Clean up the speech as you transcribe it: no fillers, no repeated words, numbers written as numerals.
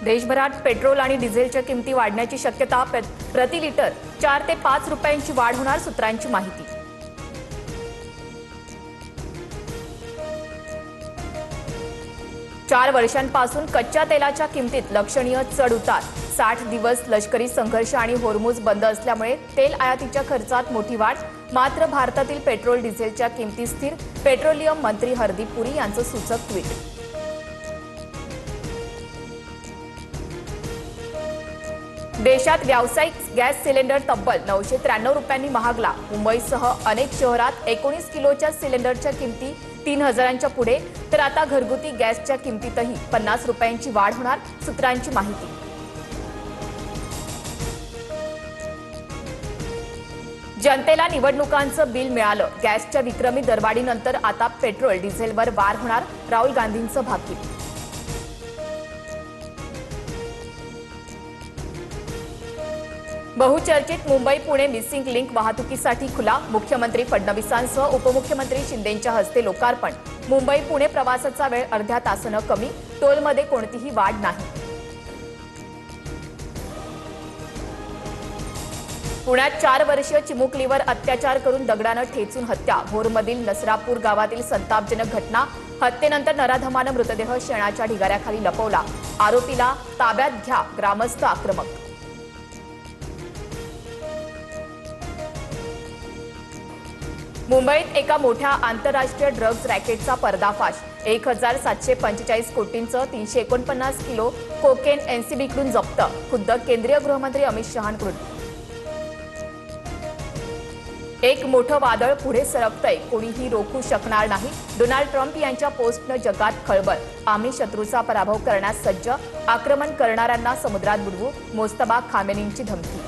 देशभरात पेट्रोल आणि डिझेलच्या किमती वाढण्याची शक्यता, प्रति लिटर 4 ते 5 रुपयांची वाढ होणार, सूत्रांची माहिती. चार वर्षांपासून कच्च्या तेलाच्या किमतीत लक्षणीय चढ उतार. 60 दिवस लष्करी संघर्ष आणि होर्मुझ बंद असल्यामुळे तेल आयातीच्या खर्चात मोठी वाढ. मात्र भारतातील पेट्रोल डिझेलच्या किमती स्थिर. पेट्रोलियम मंत्री हरदीप पुरी यांचं सूचक ट्विट. देशात व्यावसायिक गॅस सिलेंडर तब्बल 993 रुपयांनी महागला. मुंबईसह अनेक शहरात 19 किलोच्या सिलेंडरच्या किमती 3000च्या पुढे. तर आता घरगुती गॅसच्या किमतीतही 50 रुपयांची वाढ होणार, सूत्रांची माहिती. जनतेला निवडणुकांचं बिल मिळालं. गॅसच्या विक्रमी दरवाढीनंतर आता पेट्रोल डिझेलवर वार होणार, राहुल गांधींचं भाकीत. बहुचर्चित मुंबई पुणे मिसिंग लिंक वाहतुकीसाठी खुला. मुख्यमंत्री फडणवीसांसह उपमुख्यमंत्री शिंदेंच्या हस्ते लोकार्पण. मुंबई पुणे प्रवासाचा वेळ अर्ध्या तासानं कमी. टोलमध्ये कोणतीही वाढ नाही. पुण्यात 4 वर्षीय चिमुकलीवर अत्याचार करून दगडानं ठेचून हत्या. भोरमधील नसरापूर गावातील संतापजनक घटना. हत्येनंतर नराधमानं मृतदेह शेणाच्या ढिगाऱ्याखाली लपवला. आरोपीला ताब्यात घ्या, ग्रामस्थ आक्रमक. मुंबईत एका मोठ्या आंतरराष्ट्रीय ड्रग्ज रॅकेटचा पर्दाफाश. 1745 कोटींचं 349 किलो कोकेन एनसीबीकडून जप्त. खुद्द केंद्रीय गृहमंत्री अमित शहांकडून. एक मोठं वादळ पुढे सरकतंय, कोणीही रोखू शकणार नाही. डोनाल्ड ट्रम्प यांच्या पोस्टनं जगात खळबळ. आम्ही शत्रूचा पराभव करण्यास सज्ज. आक्रमण करणाऱ्यांना समुद्रात बुडवू, मोस्तबा खामेनींची धमकी.